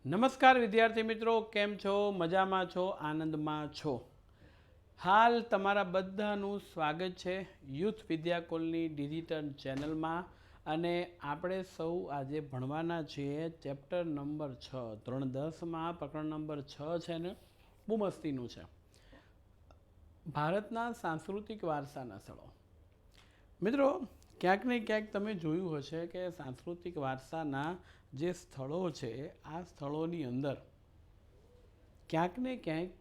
નમસ્કાર વિદ્યાર્થી મિત્રો, કેમ છો? મજામાં છો? આનંદમાં છો? હાલ તમારા બધાનું સ્વાગત છે યુથ વિદ્યાકુલની ડિજિટલ ચેનલમાં. અને આપણે સૌ આજે ભણવાના છીએ ચેપ્ટર નંબર 6 ધોરણ 10માં પ્રકરણ નંબર 6 છે ને, બહુ મસ્તીનું છે, ભારતના સાંસ્કૃતિક વારસાના સ્થળો. મિત્રો, ક્યાંક ને ક્યાંક તમે જોયું હશે કે સાંસ્કૃતિક વારસાના જે સ્થળો છે, આ સ્થળોની અંદર ક્યાંક ને ક્યાંક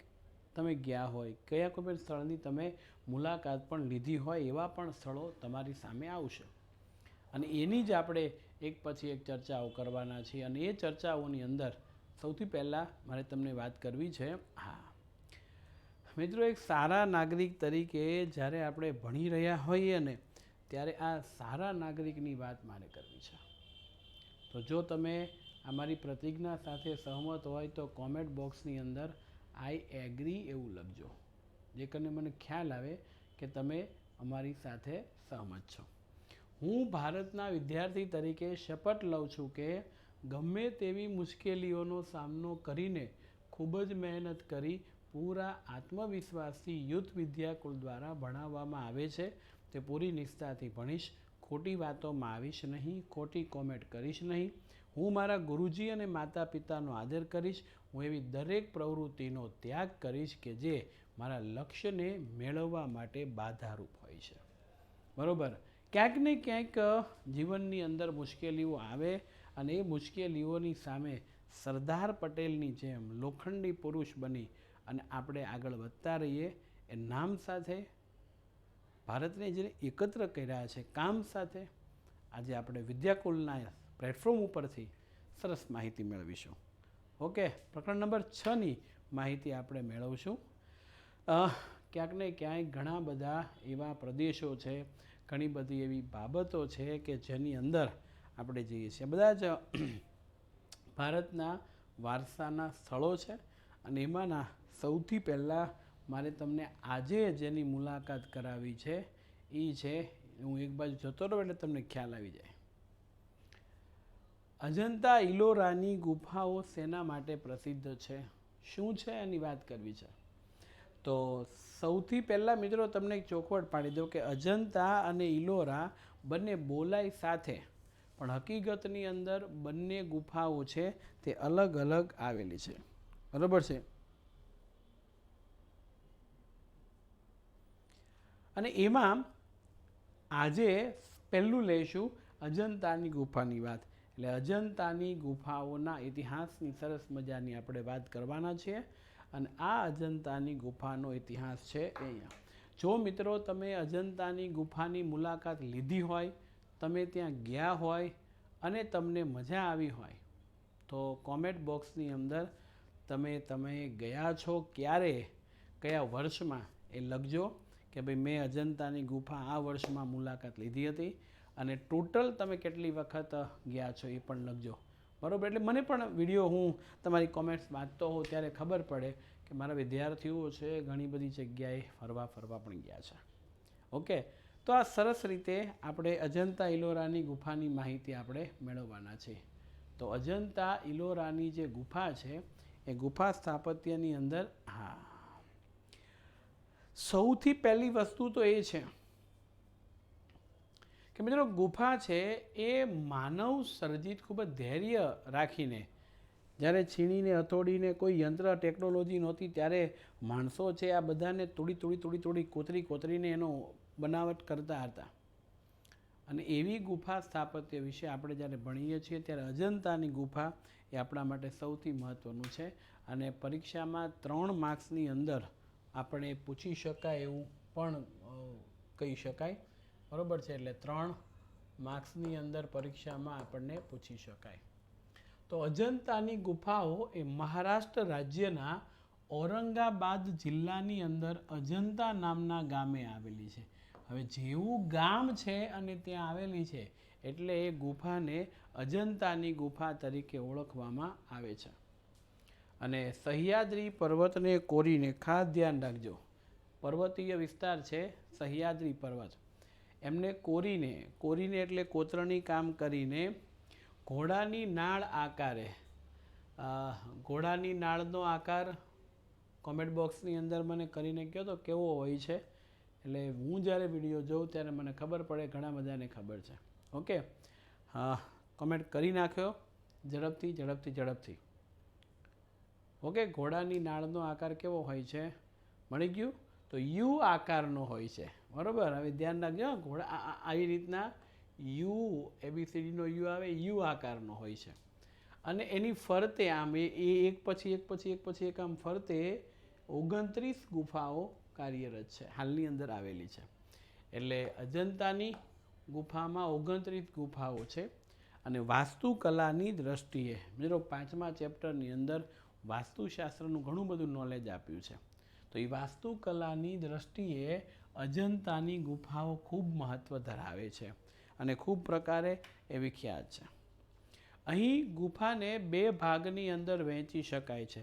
તમે ગયા હોય, કયા કોઈ સ્થળની તમે મુલાકાત પણ લીધી હોય, એવા પણ સ્થળો તમારી સામે આવશે. અને એની જ આપણે એક પછી એક ચર્ચાઓ કરવાના છીએ. અને એ ચર્ચાઓની અંદર સૌથી પહેલાં મારે તમને વાત કરવી છે. હા મિત્રો, એક સારા નાગરિક તરીકે જ્યારે આપણે ભણી રહ્યા હોઈએ ને, ત્યારે આ સારા નાગરિકની વાત મારે કરવી છે. તો જો તમે અમારી પ્રતિજ્ઞા સાથે સહમત હોય તો કોમેન્ટ બોક્સની અંદર આઈ એગ્રી એવું લખજો, જે કરીને મને ખ્યાલ આવે કે તમે અમારી સાથે સહમત છો. હું ભારતના વિદ્યાર્થી તરીકે શપથ લઉં છું કે ગમે તેવી મુશ્કેલીઓનો સામનો કરીને ખૂબ જ મહેનત કરી પૂરા આત્મવિશ્વાસથી યુથ વિદ્યાકુલ દ્વારા ભણાવવામાં આવે છે તે પૂરી નિષ્ઠાથી ભણીશ, ખોટી વાતોમાં આવીશ નહીં, ખોટી કોમેન્ટ કરીશ નહીં. હું મારા ગુરુજી અને માતા પિતાનો આદર કરીશ. હું એવી દરેક પ્રવૃત્તિનો ત્યાગ કરીશ કે જે મારા લક્ષ્યને મેળવવા માટે બાધારૂપ હોય છે. બરાબર? ક્યાંક ને ક્યાંક જીવનની અંદર મુશ્કેલીઓ આવે અને એ મુશ્કેલીઓની સામે સરદાર પટેલની જેમ લોખંડી પુરુષ બની અને આપણે આગળ વધતા રહીએ. એ નામ સાથે ભારતને જેને એકત્ર કર્યા છે, કામ સાથે, આજે આપણે વિદ્યાકુલના પ્લેટફોર્મ ઉપરથી સરસ માહિતી મેળવીશું. ઓકે, પ્રકરણ નંબર 6ની માહિતી આપણે મેળવશું. ક્યાંક ને ક્યાંક ઘણા બધા એવા પ્રદેશો છે, ઘણી બધી એવી બાબતો છે કે જેની અંદર આપણે જઈએ છીએ. બધા જ ભારતના વારસાના સ્થળો છે. અને એમાંના સૌથી પહેલાં મારે તમને આજે જેની મુલાકાત કરાવી છે એ છે, હું એક બાજુ જતો રહું એટલે તમને ખ્યાલ આવી જાય. અજંતા ઇલોરાની ગુફાઓ શેના માટે પ્રસિદ્ધ છે, શું છે એની વાત કરવી છે. તો સૌથી પહેલાં મિત્રો તમને એક ચોખવટ પાડી દઉં કે અજંતા અને ઇલોરા બંને બોલાય સાથે, પણ હકીકતની અંદર બંને ગુફાઓ છે તે અલગ અલગ આવેલી છે. બરાબર છે? અને એમાં આજે પહેલું લઈશું અજંતાની ગુફાની વાત. એટલે અજંતાની ગુફાઓના ઇતિહાસની સરસ મજાની આપણે વાત કરવાના છીએ. અને આ અજંતાની ગુફાનો ઇતિહાસ છે અહીંયા. જો મિત્રો તમે અજંતાની ગુફાની મુલાકાત લીધી હોય, તમે ત્યાં ગયા હોય અને તમને મજા આવી હોય, તો કોમેન્ટ બોક્સની અંદર તમે ગયા છો ક્યારે, કયા વર્ષમાં, એ લખજો કે ભાઈ મેં અજંતાની ગુફા આ વર્ષમાં મુલાકાત લીધી હતી. અને ટોટલ તમે કેટલી વખત ગયા છો એ પણ લખજો. બરાબર? એટલે મને પણ વિડીયો હું તમારી કોમેન્ટ્સ વાંચતો હોઉં ત્યારે ખબર પડે કે મારા વિદ્યાર્થીઓ છે ઘણી બધી જગ્યાએ ફરવા પણ ગયા છે. ઓકે, તો આ સરસ રીતે આપણે અજંતા ઇલોરાની ગુફાની માહિતી આપણે મેળવવાના છે. તો અજંતા ઇલોરાની જે ગુફા છે એ ગુફા સ્થાપત્યની અંદર સૌથી પહેલી વસ્તુ તો એ છે કે મિત્રો ગુફા છે એ માનવ સર્જિત ખૂબ જ ધૈર્ય રાખીને, જ્યારે છીણીને હથોડીને કોઈ યંત્ર ટેકનોલોજી નહોતી ત્યારે માણસો છે આ બધાને થોડી કોતરીને એનો બનાવટ કરતા હતા. અને એવી ગુફા સ્થાપત્ય વિશે આપણે જ્યારે ભણીએ છીએ ત્યારે અજંતાની ગુફા એ આપણા માટે સૌથી મહત્ત્વનું છે. અને પરીક્ષામાં 3 માર્ક્સની અંદર આપણે પૂછી શકાય એવું પણ કહી શકાય. બરાબર છે? એટલે 3 માર્ક્સની અંદર પરીક્ષામાં આપણને પૂછી શકાય. તો અજંતાની ગુફાઓ એ મહારાષ્ટ્ર રાજ્યના ઔરંગાબાદ જિલ્લાની અંદર અજંતા નામના ગામે આવેલી છે. હવે જેવું ગામ છે અને ત્યાં આવેલી છે એટલે એ ગુફાને અજંતાની ગુફા તરીકે ઓળખવામાં આવે છે. અને સહ્યાદ્રી પર્વતને કોરીને, ખાસ ધ્યાન રાખજો, પર્વતીય વિસ્તાર છે સહ્યાદ્રી પર્વત, એમને કોરીને એટલે કોતરણી કામ કરીને ઘોડાની નાળ આકારે ઘોડાની નાળનો આકાર કોમેન્ટ બોક્સની અંદર મને કરીને કહો તો કેવો હોય છે, એટલે હું જ્યારે વિડીયો જોઉં ત્યારે મને ખબર પડે, ઘણા બધાને ખબર છે. ઓકે, હા, કોમેન્ટ કરી નાખ્યો ઝડપથી ઝડપથી ઝડપથી. ઓકે, ઘોડાની નાળનો આકાર કેવો હોય છે? મળી ગયું? તો યુ આકારનો હોય છે. બરાબર. હવે ધ્યાન રાખજો, ઘોડા આવી રીતના યુ, ABCDનો યુ આવે, યુ આકારનો હોય છે. અને એની ફરતે આમ એ એક પછી એક પછી એક પછી એક આમ ફરતે 29 ગુફાઓ કાર્યરત છે, હાલની અંદર આવેલી છે. એટલે અજંતાની ગુફામાં 29 ગુફાઓ છે. અને વાસ્તુકલાની દ્રષ્ટિએ મિત્રો 5મા ચેપ્ટરની અંદર વાસ્તુશાસ્ત્રનું ઘણું બધું નોલેજ આપ્યું છે. તો એ વાસ્તુકલાની દ્રષ્ટિએ અજંતાની ગુફાઓ ખૂબ મહત્ત્વ ધરાવે છે અને ખૂબ પ્રકારે એ વિખ્યાત છે. અહીં ગુફાને 2 ભાગની અંદર વહેંચી શકાય છે.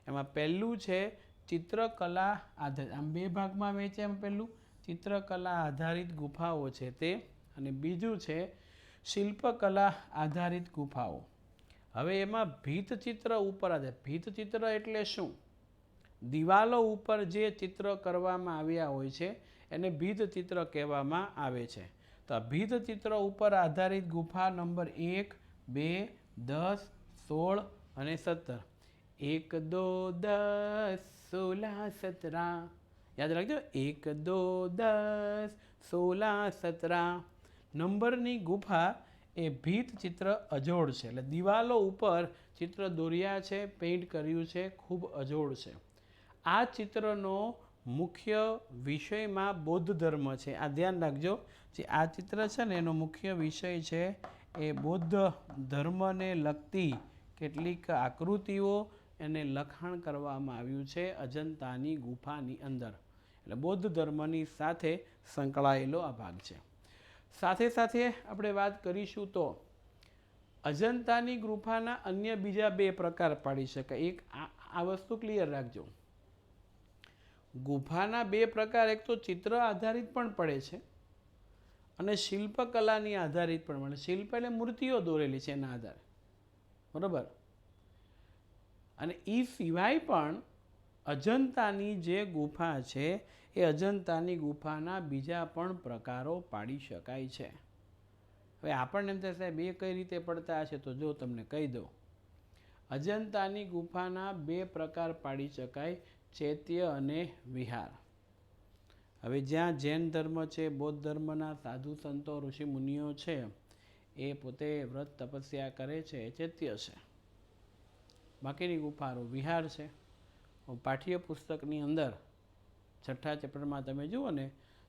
એમાં પહેલું છે ચિત્રકલા આધારિત, આમ 2 ભાગમાં વહેંચે. એમ પહેલું ચિત્રકલા આધારિત ગુફાઓ છે તે, અને બીજું છે શિલ્પકલા આધારિત ગુફાઓ. હવે એમાં ભીતચિત્ર ઉપર આધારિત. ભીતચિત્ર એટલે શું? દિવાલો ઉપર જે ચિત્ર કરવામાં આવ્યા હોય છે એને ભીતચિત્ર કહેવામાં આવે છે. તો આ ભીતચિત્ર ઉપર આધારિત ગુફા નંબર 1, 2, 10, 16 અને 17. 1, 2, 10, 16, 17. યાદ રાખજો, 1, 2, 10, 16, 17 નંબરની ગુફા એ ભીતચિત્ર અજોડ છે. એટલે દિવાલો ઉપર ચિત્ર દોર્યા છે, પેઇન્ટ કર્યું છે, ખૂબ અજોડ છે. આ ચિત્રનો મુખ્ય વિષયમાં બૌદ્ધ ધર્મ છે. આ ધ્યાન રાખજો, જે આ ચિત્ર છે ને એનો મુખ્ય વિષય છે એ બૌદ્ધ ધર્મને લગતી કેટલીક આકૃતિઓ એને લખાણ કરવામાં આવ્યું છે અજંતાની ગુફાની અંદર. એટલે બૌદ્ધ ધર્મની સાથે સંકળાયેલો આ ભાગ છે. સાથે સાથે આપણે વાત કરીશું તો અજંતાની ગુફાના અન્ય બીજા 2 પ્રકાર પાડી શકાય. એક આ વસ્તુ ક્લિયર રાખજો, ગુફાના 2 પ્રકાર, એક તો ચિત્ર આધારિત પણ પડે છે અને શિલ્પકલાની આધારિત પણ મળે. શિલ્પ એટલે મૂર્તિઓ દોરેલી છે એના આધારે, બરાબર. અને એ સિવાય પણ અજંતાની જે ગુફા છે એ અજંતાની ગુફાના બીજા પણ પ્રકારો પાડી શકાય છે. હવે આપણને એમ થાય સાહેબ એ કઈ રીતે પડતા હશે, તો જો તમને કહી દઉં. અજંતાની ગુફાના 2 પ્રકાર પાડી શકાય, ચૈત્ય અને વિહાર. હવે જ્યાં જૈન ધર્મ છે, બૌદ્ધ ધર્મના સાધુ સંતો ઋષિ મુનિઓ છે એ પોતે વ્રત તપસ્યા કરે છે, એ ચૈત્ય છે. બાકીની ગુફાઓ વિહાર છે. પાઠ્યપુસ્તકની અંદર 6ઠ્ઠા ચેપ્ટરમાં તમે જુઓ ને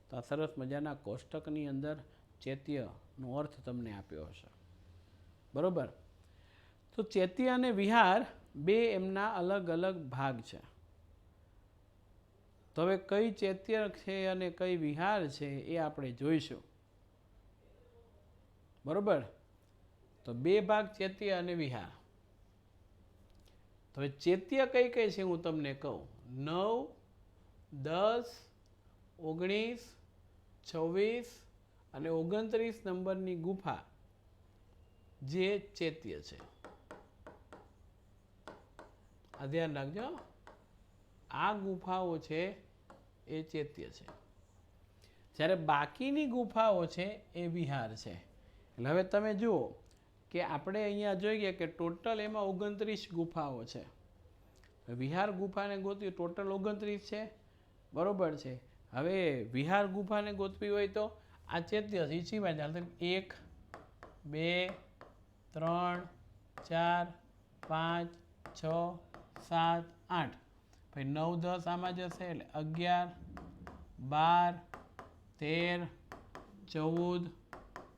તો આ સરસ મજાના કોષ્ટકની અંદર ચૈત્યનો અર્થ તમને આપ્યો હશે, બરોબર. તો ચૈત્ય અને વિહાર 2 એમના અલગ અલગ ભાગ છે. તો હવે કઈ ચૈત્ય છે અને કઈ વિહાર છે એ આપણે જોઈશું, બરોબર. તો 2 ભાગ ચૈત્ય અને વિહાર. તો ચૈત્ય કઈ કઈ છે હું તમને કહું. 9, 10, 19, 26 અને 29 નંબરની ગુફા જે ચૈત્ય છે. આ ધ્યાન રાખજો, આ ગુફાઓ છે એ ચૈત્ય છે, જ્યારે બાકીની ગુફાઓ છે એ વિહાર છે. એટલે હવે તમે જુઓ કે આપણે અહીંયા જોઈએ કે ટોટલ એમાં 29 ગુફાઓ છે. વિહાર ગુફાને ગોતવી ટોટલ 29 છે, બરોબર છે. હવે વિહાર ગુફાને ગોતવી હોય તો આ ચૈત્ય છે, સિવાય 1, 2, 3, 4, 5, 6, 7, 8, પછી 9, 10 આમાં જશે એટલે 11, 12, 13, 14,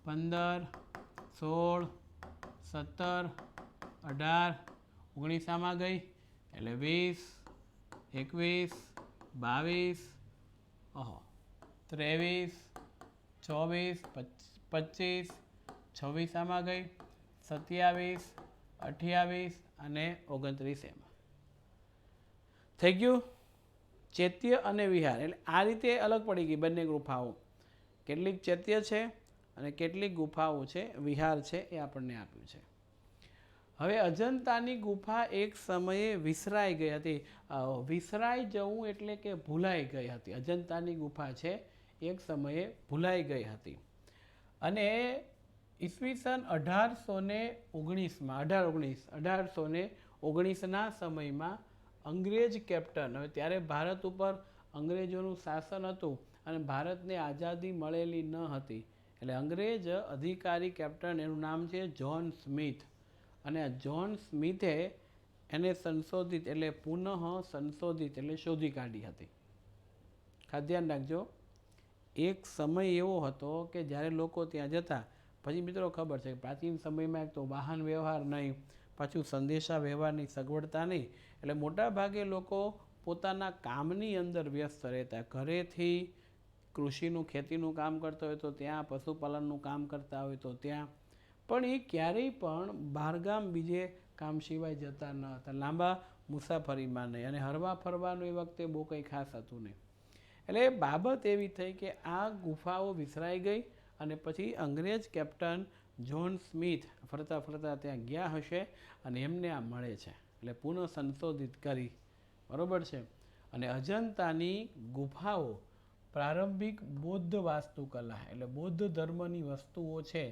15, 16, 17, 18, 19 આમાં ગઈ એટલે 20, 21, 22, 23, 24, 25, 26 આમાં ગઈ, 27, 28 અને 29 એમાં થઈ ગયું. ચૈત્ય અને વિહાર એટલે આ રીતે અલગ પડી ગઈ બંને ગુફાઓ. કેટલીક ચૈત્ય છે અને કેટલીક ગુફાઓ છે વિહાર છે, એ આપણને આપ્યું છે. હવે અજંતાની ગુફા એક સમયે વિસરાઈ ગઈ હતી. વિસરાઈ જવું એટલે કે ભૂલાઈ ગઈ હતી. અજંતાની ગુફા છે એક સમયે ભૂલાઈ ગઈ હતી અને ઈસવીસન 1819ના સમયમાં અંગ્રેજ કેપ્ટન, હવે ત્યારે ભારત ઉપર અંગ્રેજોનું શાસન હતું અને ભારતને આઝાદી મળેલી ન હતી, એટલે અંગ્રેજ અધિકારી કેપ્ટન, એનું નામ છે જ્હોન સ્મિથ, અને જ્હોન સ્મિથે એને સંશોધિત એટલે પુનઃ સંશોધિત એટલે શોધી કાઢી હતી. ખાસ ધ્યાન રાખજો, એક સમય એવો હતો કે જ્યારે લોકો ત્યાં જતા, પછી મિત્રો ખબર છે પ્રાચીન સમયમાં એક તો વાહન વ્યવહાર નહીં, પાછું સંદેશા વ્યવહારની સગવડતા નહીં, એટલે મોટા ભાગે લોકો પોતાના કામની અંદર વ્યસ્ત રહેતા. ઘરેથી કૃષિનું ખેતીનું કામ કરતા હોય તો ત્યાં, પશુપાલનનું કામ કરતા હોય તો ત્યાં, પણ એ ક્યારેય પણ બહારગામ બીજે કામ સિવાય જતા ન હતા, લાંબા મુસાફરીમાં નહીં, અને હરવા ફરવાનું એ વખતે બહુ કંઈ ખાસ હતું નહીં. એટલે બાબત એવી થઈ કે આ ગુફાઓ વિસરાઈ ગઈ અને પછી અંગ્રેજ કેપ્ટન જ્હોન સ્મિથ ફરતા ફરતા ત્યાં ગયા હશે અને એમને આ મળે છે, એટલે પુનઃ સંશોધિત કરી, બરાબર છે. અને અજંતાની ગુફાઓ પ્રારંભિક બૌદ્ધ વાસ્તુકલા એટલે બૌદ્ધ ધર્મની વસ્તુઓ છે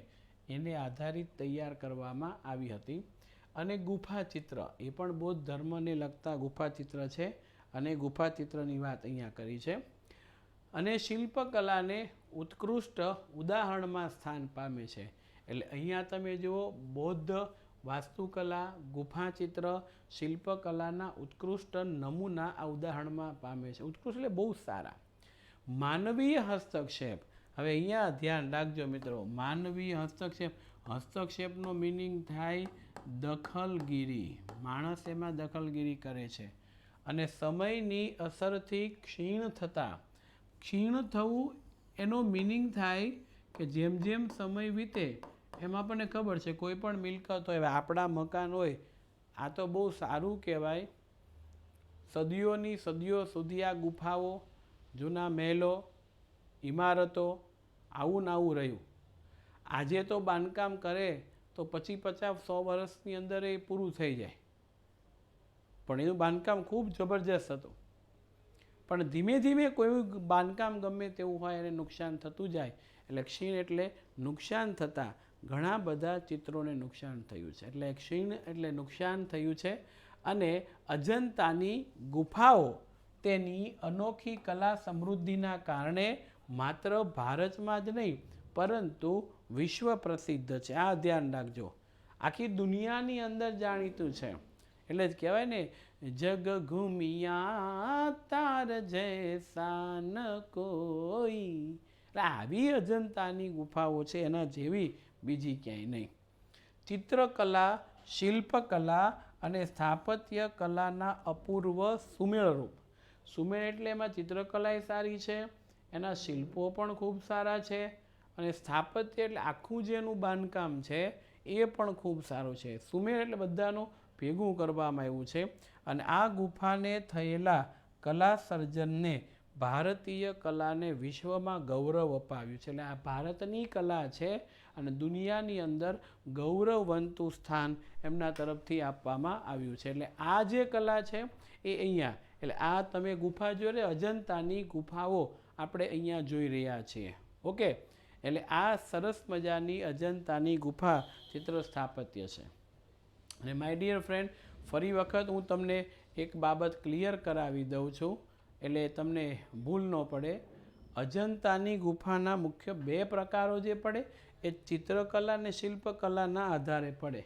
એને આધારિત તૈયાર કરવામાં આવી હતી. અને ગુફા ચિત્ર એ પણ બૌદ્ધ ધર્મને લગતા ગુફા ચિત્ર છે, અને ગુફા ચિત્રની વાત અહીંયા કરી છે. અને શિલ્પકલાને ઉત્કૃષ્ટ ઉદાહરણમાં સ્થાન પામે છે. એટલે અહીંયા તમે જુઓ, બૌદ્ધ વાસ્તુકલા, ગુફા ચિત્ર, શિલ્પકલાના ઉત્કૃષ્ટ નમૂના આ ઉદાહરણમાં પામે છે. ઉત્કૃષ્ટ એટલે બહુ સારા. માનવીય હસ્તક્ષેપ, હવે અહીંયા ધ્યાન રાખજો મિત્રો, માનવીય હસ્તક્ષેપ, હસ્તક્ષેપનો મિનિંગ થાય દખલગીરી, માણસ એમાં દખલગીરી કરે છે. અને સમયની અસરથી ક્ષીણ થવું એનો મિનિંગ થાય કે જેમ જેમ સમય વીતે એમ આપણને ખબર છે કોઈ પણ મિલકત હોય, આપણા મકાન હોય, આ તો બહુ સારું કહેવાય, સદીઓ સુધી આ ગુફાઓ, જૂના મહેલો, ઇમારતો આવું ને આવું રહ્યું. આજે તો બાંધકામ કરે તો 50-100 વર્ષની અંદર એ પૂરું થઈ જાય, પણ એનું બાંધકામ ખૂબ જબરજસ્ત હતું. પણ ધીમે ધીમે કોઈ બાંધકામ ગમે તેવું હોય એને નુકસાન થતું જાય, એટલે ક્ષીણ એટલે નુકસાન થતાં ઘણા બધા ચિત્રોને નુકસાન થયું છે, એટલે ક્ષીણ એટલે નુકસાન થયું છે. અને અજંતાની ગુફાઓ તેની અનોખી કલા સમૃદ્ધિના કારણે માત્ર ભારતમાં જ નહીં પરંતુ વિશ્વ પ્રસિદ્ધ છે. આ ધ્યાન રાખજો, આખી દુનિયાની અંદર જાણીતું છે. એટલે જ કહેવાય ને, જગ ઘૂમિયા તાર જૈસા ન કોઈ. એટલે આવી અજંતાની ગુફાઓ છે, એના જેવી બીજી ક્યાંય નહીં. ચિત્રકલા, શિલ્પકલા અને સ્થાપત્ય કલાના અપૂર્વ સુમેળરૂપ. સુમેળ એટલે એમાં ચિત્રકલા સારી છે, એના શિલ્પો પણ ખૂબ સારા છે, અને સ્થાપત્ય એટલે આખું જેનું બાંધકામ છે એ પણ ખૂબ સારું છે. સુમેળ એટલે બધાનું ભેગું કરવામાં આવ્યું છે. અને આ ગુફાને થયેલા કલા સર્જનને ભારતીય કલાને વિશ્વમાં ગૌરવ અપાવ્યું છે. એટલે આ ભારતની કલા છે અને દુનિયાની અંદર ગૌરવવંતું સ્થાન એમના તરફથી આપવામાં આવ્યું છે. એટલે આ જે કલા છે એ અહીંયા, એટલે આ તમે ગુફા જોઈ રહ્યા, અજંતાની ગુફાઓ આપણે અહીંયા જોઈ રહ્યા છીએ. ઓકે, એટલે આ સરસ મજાની અજંતાની ગુફા ચિત્ર સ્થાપત્ય છે. અને માય ડિયર ફ્રેન્ડ, ફરી વખત હું તમને એક બાબત ક્લિયર કરાવી દઉં છું, એટલે તમને ભૂલ ન પડે. અજંતાની ગુફાના મુખ્ય 2 પ્રકારો જે પડે એ ચિત્રકલા અને શિલ્પકલાના આધારે પડે,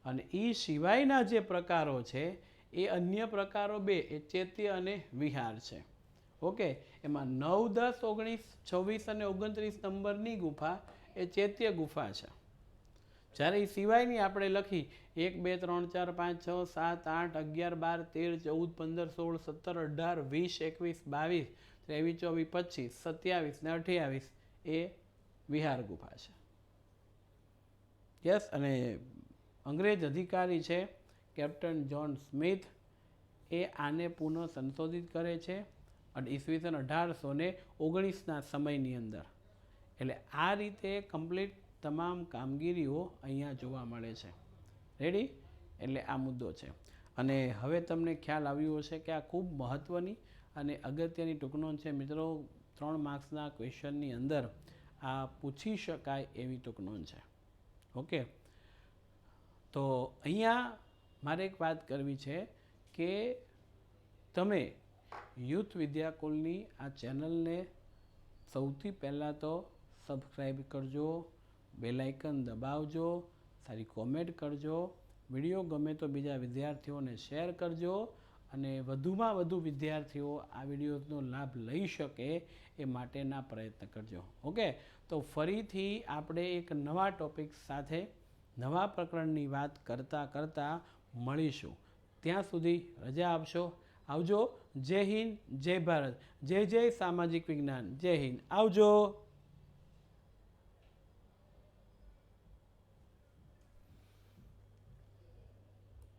અને એ સિવાયના જે પ્રકારો છે એ અન્ય પ્રકારો 2, એ ચૈત્ય અને વિહાર છે. ઓકે, એમાં 9, 10, 19, 26 અને 29 નંબરની ગુફા એ ચૈત્ય ગુફા છે. જ્યારે એ સિવાયની આપણે લખી 1, 2, 3, 4, 5, 6, 7, 8, 11, 12, 13, 14, 15, 16, 18, 20, 21, 22, 23, 24, 25, 27 ને 28 એ વિહાર ગુફા છે. યસ, અને અંગ્રેજ અધિકારી છે કેપ્ટન જ્હોન સ્મિથ, એ આને પુનઃ સંશોધિત કરે છે અને ઈસવીસન 1819ના સમયની અંદર. એટલે આ રીતે કમ્પ્લીટ તમામ કામગીરીઓ અહીંયા જોવા મળે છે. રેડી? એટલે આ મુદ્દો છે. અને હવે તમને ખ્યાલ આવ્યો હશે કે આ ખૂબ મહત્ત્વની અને અગત્યની ટૂંકનોંધ છે મિત્રો. 3 માર્ક્સના ક્વેશ્ચનની અંદર આ પૂછી શકાય એવી ટૂંકનોંધ છે. ઓકે, તો અહીંયા મારે એક વાત કરવી છે કે તમે યુથ વિદ્યાકુલની આ ચેનલને સૌથી પહેલાં તો સબસ્ક્રાઈબ કરજો, બેલ આઇકન દબાવજો, સારી કોમેન્ટ કરજો, વિડીયો ગમે તો બીજા વિદ્યાર્થીઓને શેર કરજો અને વધુમાં વધુ વિદ્યાર્થીઓ આ વિડીયોનો લાભ લઈ શકે એ માટેના પ્રયત્ન કરજો. ઓકે, તો ફરીથી આપણે એક નવા ટોપિક સાથે નવા પ્રકરણની વાત કરતાં મળીશું. ત્યાં સુધી રજા આપશો. આવજો. જય હિન્દ, જય ભારત, જય જય સામાજિક વિજ્ઞાન. જય હિન્દ, આવજો.